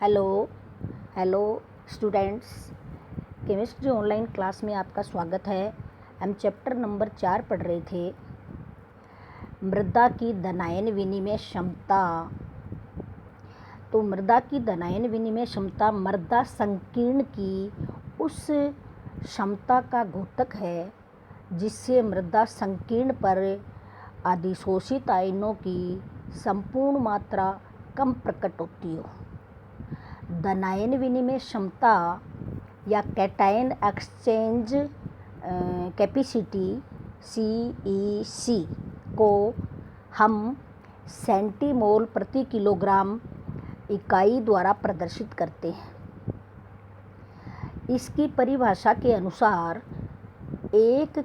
Hello hello students, chemistry online class में आपका स्वागत है। हम चैप्टर नंबर 4 पढ़ रहे थे, मृदा की धनायन विनिमय क्षमता। तो मृदा की धनायन विनिमय क्षमता मृदा संकीर्ण की उस क्षमता का द्योतक है जिससे मृदा संकीर्ण पर अधिशोषित आयनों की संपूर्ण मात्रा कम प्रकट होती हो। धनायन विनिमय क्षमता या कैटायन एक्सचेंज कैपेसिटी CEC को हम सेंटीमोल प्रति किलोग्राम इकाई द्वारा प्रदर्शित करते हैं। इसकी परिभाषा के अनुसार 1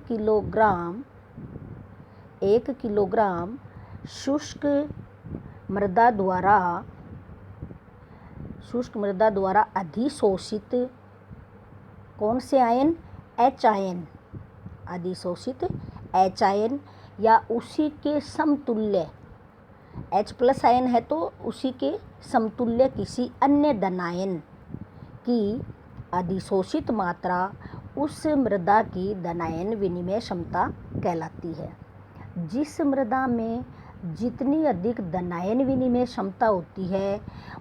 किलोग्राम शुष्क मृदा द्वारा अधिशोषित कौन से आयन? H आयन, अधिशोषित H आयन या उसी के समतुल्य H+ आयन है तो उसी के समतुल्य किसी अन्य धनायन की अधिशोषित मात्रा उस मृदा की धनायन विनिमय क्षमता कहलाती है। जिस मृदा में जितनी अधिक धनायन विनिमय क्षमता होती है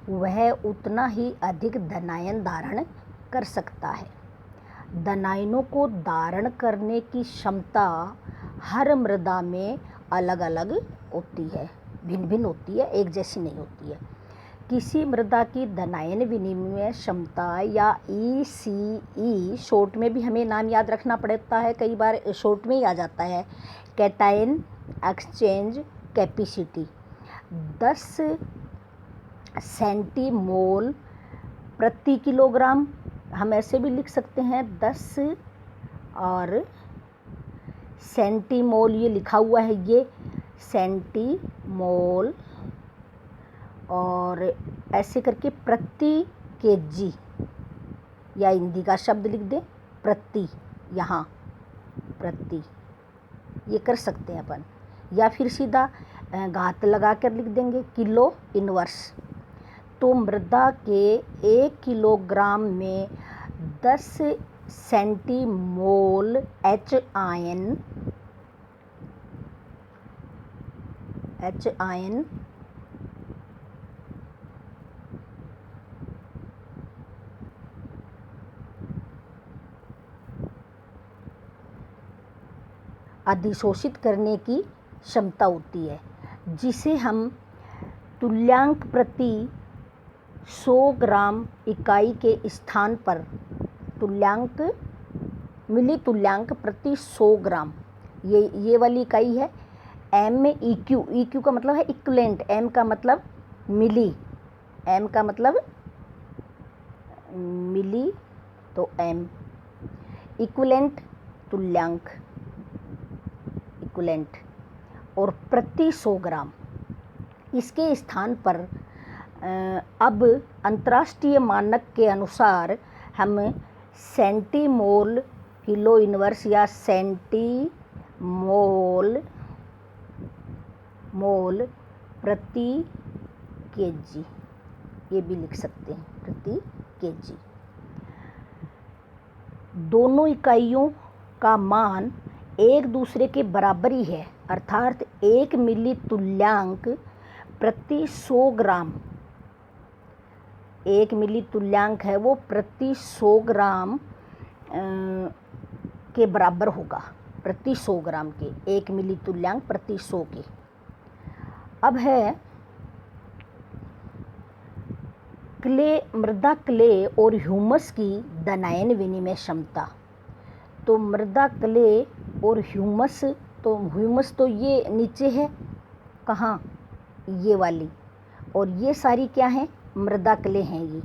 वह उतना ही अधिक धनायन धारण कर सकता है। धनायनों को धारण करने की क्षमता हर मृदा में अलग अलग होती है, भिन्न भिन्न होती है, एक जैसी नहीं होती है। किसी मृदा की धनायन विनिमय क्षमता या ECE, शॉर्ट में भी हमें नाम याद रखना पड़ता है, कई बार शॉर्ट में ही आ जाता है, कैटायन एक्सचेंज कैपेसिटी 10 सेंटीमोल प्रति किलोग्राम। हम ऐसे भी लिख सकते हैं 10 और सेंटीमोल, ये लिखा हुआ है, ये सेंटीमोल, और ऐसे करके प्रति केजी या हिंदी का शब्द लिख दें प्रति, यहाँ प्रति, ये कर सकते हैं अपन, या फिर सीधा घात लगा कर लिख देंगे किलो इनवर्स। तो मृदा के 1 किलोग्राम में 10 सेंटीमोल H आयन अधिशोषित करने की क्षमता होती है, जिसे हम तुल्यांक प्रति 100 ग्राम इकाई के स्थान पर मिली तुल्यांक प्रति 100 ग्राम, ये वाली इकाई है MEQ का मतलब है इक्विवेलेंट, M का मतलब मिली, M का मतलब मिली, तो M इक्विवेलेंट तुल्यांक, इक्विवेलेंट, और प्रति 100 ग्राम। इसके स्थान पर अब अंतर्राष्ट्रीय मानक के अनुसार हम सेंटीमोल किलो इनवर्स या सेंटीमोल प्रति केजी, ये भी लिख सकते हैं, प्रति केजी। दोनों इकाइयों का मान एक दूसरे के बराबर ही है, अर्थात 1 मिली तुल्यांक प्रति 100 ग्राम, 1 मिली तुल्यांक है वो प्रति 100 ग्राम के बराबर होगा, प्रति 100 ग्राम के 1 मिली तुल्यांक प्रति 100 के। अब है मृदा क्ले और ह्यूमस की धनायन विनिमय क्षमता। तो मृदा क्ले और ह्यूमस, तो ह्यूमस तो ये नीचे है, कहाँ, ये वाली, और ये सारी क्या हैं? मृदा क्ले हैं ये।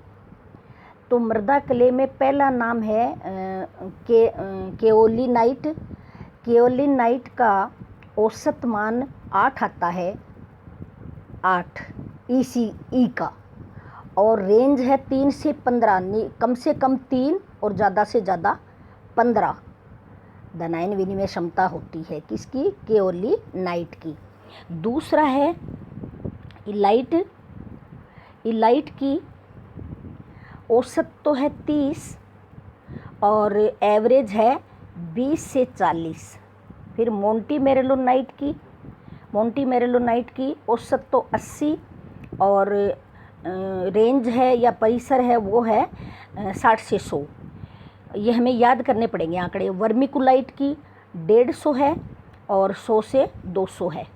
तो मृदा क्ले में पहला नाम है केओलिनाइट। केओलिनाइट का औसत मान 8 आता है, 8 ECE का, और रेंज है 3 से 15, कम से कम 3 और ज़्यादा से ज़्यादा 15 धनायन विनिमय क्षमता होती है किसकी? केओलिनाइट की। दूसरा है इलाइट। इलाइट की औसत तो है 30 और एवरेज है 20 से 40। फिर मोंटी मेरेलोनाइट की औसत तो 80 और रेंज है या परिसर है वो है 60 से 100। ये हमें याद करने पड़ेंगे आंकड़े। वर्मिकुलाइट की 150 है और 100 से 200 है।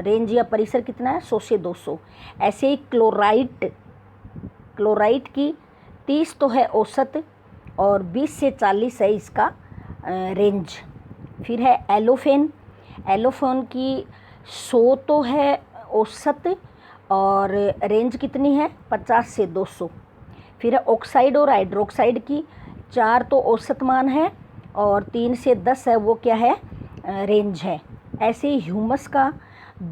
रेंज या परिसर कितना है? 100 से 200। ऐसे ही क्लोराइट की 30 तो है औसत और 20 से 40 है इसका रेंज। फिर है एलोफेन की 100 तो है औसत और रेंज कितनी है? 50 से 200। फिर है ऑक्साइड और हाइड्रोक्साइड की 4 तो औसत मान है और 3 से 10 है वो क्या है? रेंज है। ऐसे ही ह्यूमस का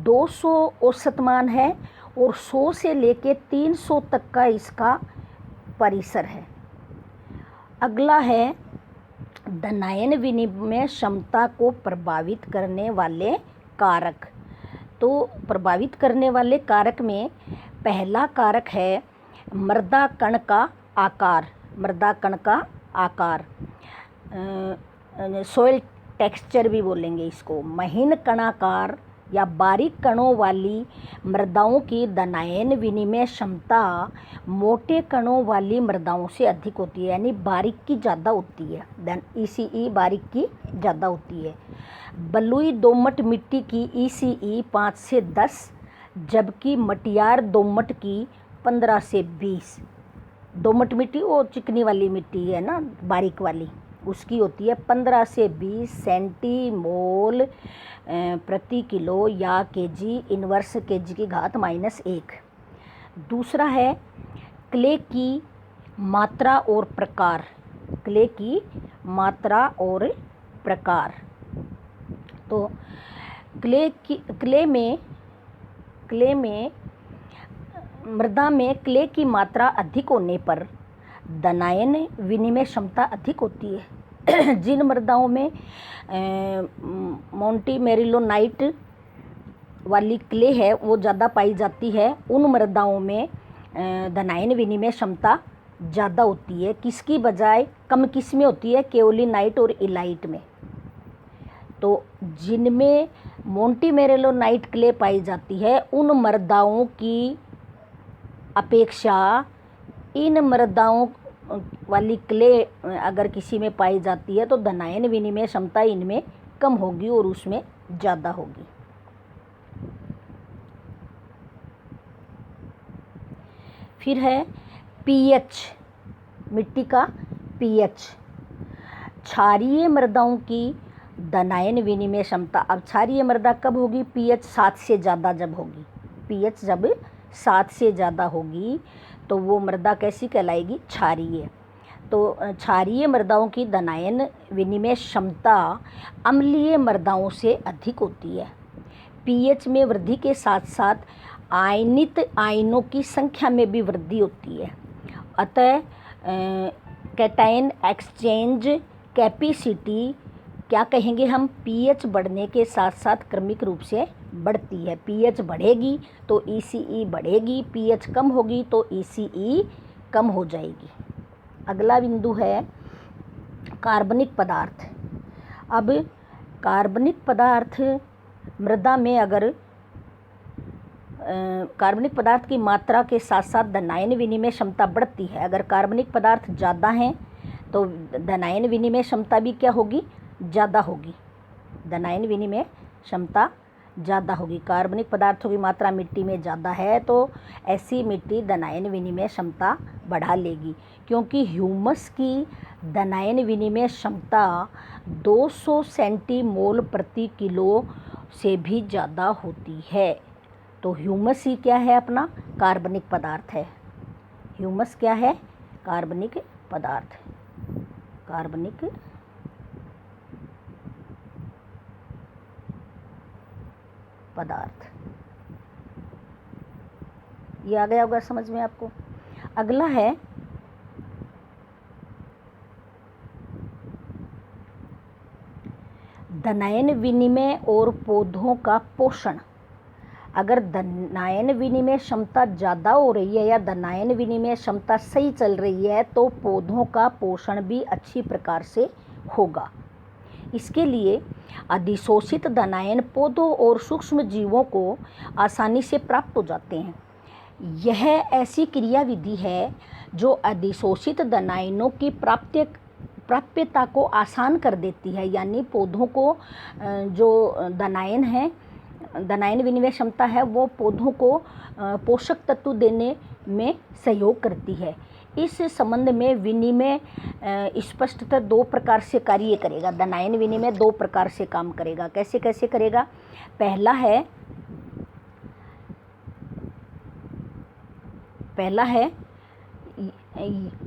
200 औसत मान है और 100 से लेके 300 तक का इसका परिसर है। अगला है धनायन विनिमय क्षमता को प्रभावित करने वाले कारक। तो प्रभावित करने वाले कारक में पहला कारक है मृदा कण का आकार। सोइल टेक्सचर भी बोलेंगे इसको। महीन कणाकार या बारीक कणों वाली मृदाओं की धनायन विनिमय क्षमता मोटे कणों वाली मृदाओं से अधिक होती है, यानी बारीक की ज़्यादा होती है। ECE बारीक की ज़्यादा होती है। बलुई दोमट मिट्टी की ECE 5 से 10, जबकि मटियार दोमट की 15 से 20। दोमट मिट्टी वो चिकनी वाली मिट्टी है ना, बारीक वाली, उसकी होती है 15 से 20 सेंटीमोल प्रति किलो या केजी इनवर्स केजी की घात -1। दूसरा है क्ले की मात्रा और प्रकार। तो मृदा में क्ले की मात्रा अधिक होने पर धनायन विनिमय क्षमता अधिक होती है। जिन मृदाओं में मोंटी मेरिलोनाइट वाली क्ले है वो ज़्यादा पाई जाती है, उन मृदाओं में धनायन विनिमय क्षमता ज़्यादा होती है। किसकी बजाय कम किस में होती है? केओलिनाइट और इलाइट में। तो जिनमें मोंटी मेरिलोनाइट क्ले पाई जाती है उन मृदाओं की अपेक्षा इन मृदाओं वाली क्ले अगर किसी में पाई जाती है तो धनायन विनिमय क्षमता इनमें कम होगी और उसमें ज़्यादा होगी। फिर है pH, मिट्टी का pH। क्षारीय मृदाओं की धनायन विनिमय क्षमता। अब क्षारीय मृदा कब होगी? pH 7 से ज़्यादा जब होगी। pH जब 7 से ज़्यादा होगी तो वो मृदा कैसी कहलाएगी? क्षारीय। तो क्षारीय मृदाओं की धनायन विनिमय क्षमता अम्लीय मृदाओं से अधिक होती है। pH में वृद्धि के साथ साथ आयनित आयनों की संख्या में भी वृद्धि होती है। अतः कैटायन एक्सचेंज कैपेसिटी क्या कहेंगे हम? pH बढ़ने के साथ साथ क्रमिक रूप से बढ़ती है। pH बढ़ेगी तो ECE बढ़ेगी, pH कम होगी तो ECE कम हो जाएगी। अगला बिंदु है कार्बनिक पदार्थ। अब कार्बनिक पदार्थ मृदा में अगर कार्बनिक पदार्थ की मात्रा के साथ साथ धनायन विनिमय क्षमता बढ़ती है। अगर कार्बनिक पदार्थ ज़्यादा हैं तो धनायन विनिमय क्षमता भी क्या होगी? ज़्यादा होगी। धनायन विनिमय क्षमता ज़्यादा होगी। कार्बनिक पदार्थों की मात्रा मिट्टी में ज़्यादा है तो ऐसी मिट्टी धनायन विनिमय क्षमता बढ़ा लेगी, क्योंकि ह्यूमस की धनायन विनिमय क्षमता 200 सेंटीमोल प्रति किलो से भी ज़्यादा होती है। तो ह्यूमस ही क्या है? अपना कार्बनिक पदार्थ है। ह्यूमस क्या है? कार्बनिक पदार्थ। कार्बनिक पदार्थ। ये आ गया होगा समझ में आपको। अगला है धनायन विनिमय और पौधों का पोषण। अगर धनायन विनिमय क्षमता ज़्यादा हो रही है या धनायन विनिमय क्षमता सही चल रही है तो पौधों का पोषण भी अच्छी प्रकार से होगा। इसके लिए अधिशोषित धनायन पौधों और सूक्ष्म जीवों को आसानी से प्राप्त हो जाते हैं। यह ऐसी क्रिया विधि है जो अधिशोषित धनायनों की प्राप्यता को आसान कर देती है, यानी पौधों को जो धनायन विनिमय क्षमता है वो पौधों को पोषक तत्व देने में सहयोग करती है। इस संबंध में विनिमय स्पष्टतः दो प्रकार से कार्य करेगा। धनायन विनिमय दो प्रकार से काम करेगा। कैसे कैसे करेगा?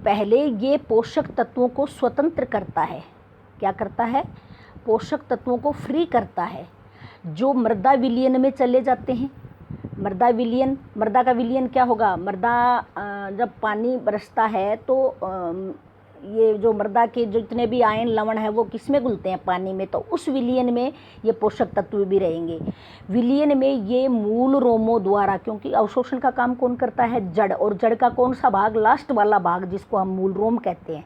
पहले ये पोषक तत्वों को स्वतंत्र करता है। क्या करता है? पोषक तत्वों को फ्री करता है जो मृदा विलयन में चले जाते हैं। मृदा का विलयन क्या होगा? जब पानी बरसता है तो ये जो मृदा के जितने भी आयन लवण है वो किस में घुलते हैं? पानी में। तो उस विलयन में ये पोषक तत्व भी रहेंगे। विलयन में ये मूल रोमों द्वारा, क्योंकि अवशोषण का काम कौन करता है? जड़। और जड़ का कौन सा भाग? लास्ट वाला भाग, जिसको हम मूल रोम कहते हैं।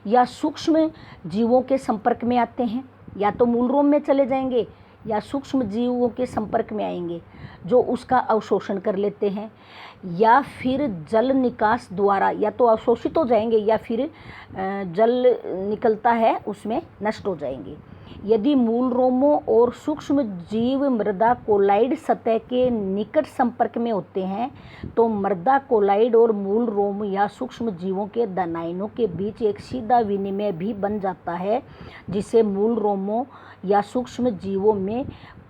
या सूक्ष्म जीवों के संपर्क में आते हैं, या तो मूल रोम में चले जाएंगे या सूक्ष्म जीवों के संपर्क में आएंगे जो उसका अवशोषण कर लेते हैं, या फिर जल निकास द्वारा या तो अवशोषित हो जाएंगे या फिर जल निकलता है उसमें नष्ट हो जाएंगे। यदि मूल रोमों और सूक्ष्म जीव मृदा कोलाइड सतह के निकट संपर्क में होते हैं तो मृदा कोलाइड और मूल रोम या सूक्ष्म जीवों के धनायनों के बीच एक सीधा विनिमय भी बन जाता है, जिसे मूल रोमों या सूक्ष्म जीवों में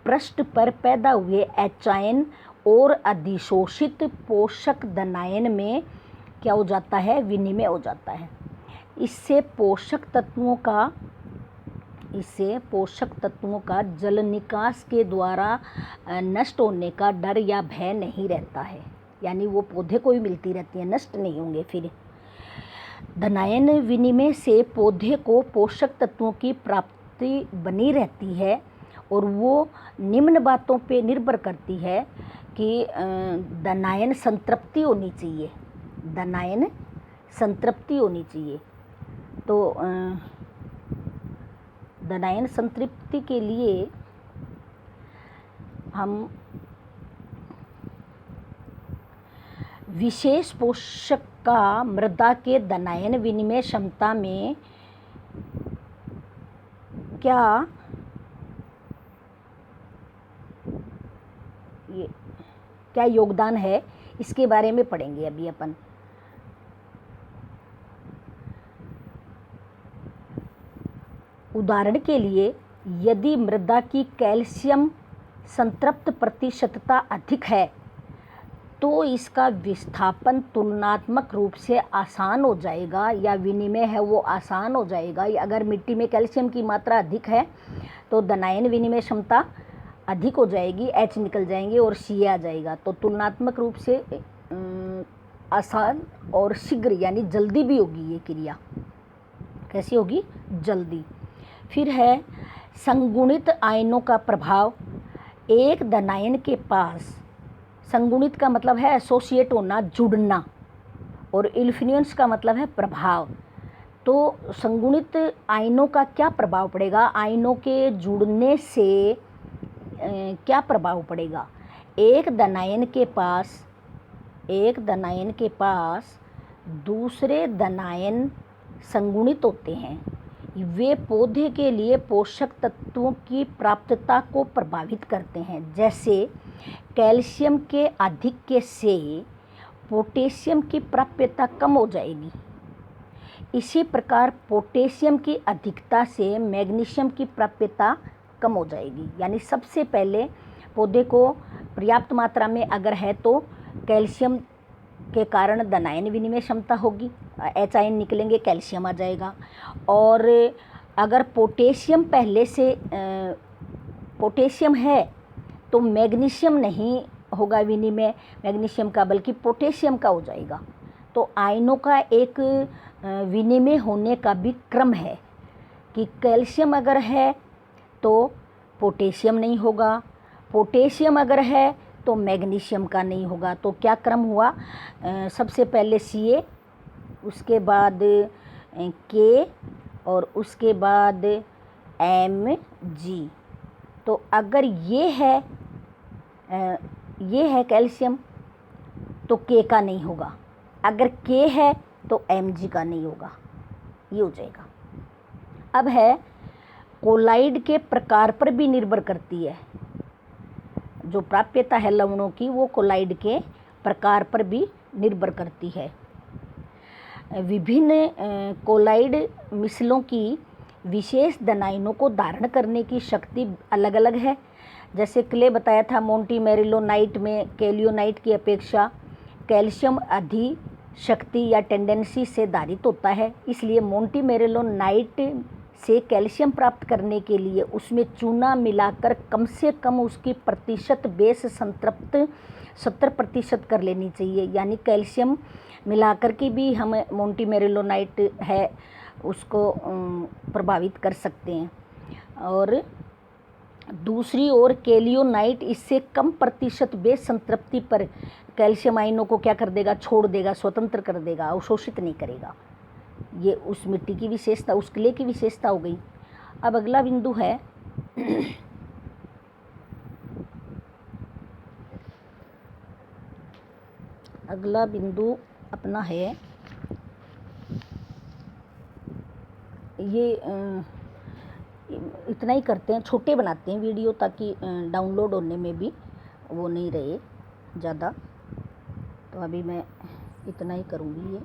पृष्ठ पर पैदा हुए एचायन और अधिशोषित पोषक धनायन में क्या हो जाता है? विनिमय हो जाता है। इससे पोषक तत्वों का जल निकास के द्वारा नष्ट होने का डर या भय नहीं रहता है, यानी वो पौधे को भी मिलती रहती है, नष्ट नहीं होंगे। फिर धनायन विनिमय से पौधे को पोषक तत्वों की प्राप्ति बनी रहती है और वो निम्न बातों पे निर्भर करती है कि धनायन संतृप्ति होनी चाहिए। धनायन संतृप्ति होनी चाहिए। तो धनायन संतृप्ति के लिए हम विशेष पोषक का मृदा के धनायन विनिमय क्षमता में क्या योगदान है, इसके बारे में पढ़ेंगे अभी अपन। उदाहरण के लिए, यदि मृदा की कैल्शियम संतृप्त प्रतिशतता अधिक है तो इसका विस्थापन तुलनात्मक रूप से आसान हो जाएगा, या विनिमय है वो आसान हो जाएगा। अगर मिट्टी में कैल्शियम की मात्रा अधिक है तो धनायन विनिमय क्षमता अधिक हो जाएगी, एच निकल जाएंगे और सी आ जाएगा। तो तुलनात्मक रूप से आसान और शीघ्र यानी जल्दी भी होगी ये क्रिया। कैसी होगी? जल्दी। फिर है संगुणित आयनों का प्रभाव। एक धनायन के पास, संगुणित का मतलब है एसोसिएट होना, जुड़ना, और इन्फ्लुएंस का मतलब है प्रभाव। तो संगुणित आयनों का क्या प्रभाव पड़ेगा? आयनों के जुड़ने से क्या प्रभाव पड़ेगा? एक धनायन के पास दूसरे धनायन संगुणित होते हैं। वे पौधे के लिए पोषक तत्वों की प्राप्तता को प्रभावित करते हैं। जैसे कैल्शियम के आधिक्य से पोटेशियम की प्राप्यता कम हो जाएगी। इसी प्रकार पोटेशियम की अधिकता से मैग्नीशियम की प्राप्यता कम हो जाएगी। यानी सबसे पहले पौधे को पर्याप्त मात्रा में अगर है तो कैल्शियम के कारण धनायन विनिमय क्षमता होगी, एच आयन निकलेंगे, कैल्शियम आ जाएगा। और अगर पोटेशियम पहले से पोटेशियम है तो मैग्नीशियम नहीं होगा विनिमय मैग्नीशियम का, बल्कि पोटेशियम का हो जाएगा। तो आयनों का एक विनिमय होने का भी क्रम है कि कैल्शियम अगर है तो पोटेशियम नहीं होगा, पोटेशियम अगर है तो मैग्नीशियम का नहीं होगा। तो क्या क्रम हुआ, सबसे पहले Ca, उसके बाद K और उसके बाद Mg। तो अगर ये है कैल्शियम तो K का नहीं होगा, अगर K है तो Mg का नहीं होगा, ये हो जाएगा। अब है कोलाइड के प्रकार पर भी निर्भर करती है, जो प्राप्यता है लवणों की वो कोलाइड के प्रकार पर भी निर्भर करती है। विभिन्न कोलाइड मिसलों की विशेष धनायनों को धारण करने की शक्ति अलग अलग है। जैसे क्ले बताया था, मोंटी मेरिलोनाइट में कैलियोनाइट की अपेक्षा कैल्शियम अधिक शक्ति या टेंडेंसी से धारित होता है। इसलिए मोंटी मेरिलोनाइट से कैल्शियम प्राप्त करने के लिए उसमें चूना मिलाकर कम से कम उसकी प्रतिशत बेस संतृप्त 70% कर लेनी चाहिए। यानी कैल्शियम मिलाकर के भी हम मोंटी मेरिलोनाइट है उसको प्रभावित कर सकते हैं। और दूसरी ओर कैलियोनाइट इससे कम प्रतिशत बेस संतृप्ति पर कैल्शियम आयनों को क्या कर देगा, छोड़ देगा, स्वतंत्र कर देगा, अवशोषित नहीं करेगा। ये उस मिट्टी की विशेषता, उस क्ले की विशेषता हो गई। अब अगला बिंदु है अगला बिंदु अपना है ये इतना ही करते हैं, छोटे बनाते हैं वीडियो ताकि डाउनलोड होने में भी वो नहीं रहे ज़्यादा। तो अभी मैं इतना ही करूँगी ये।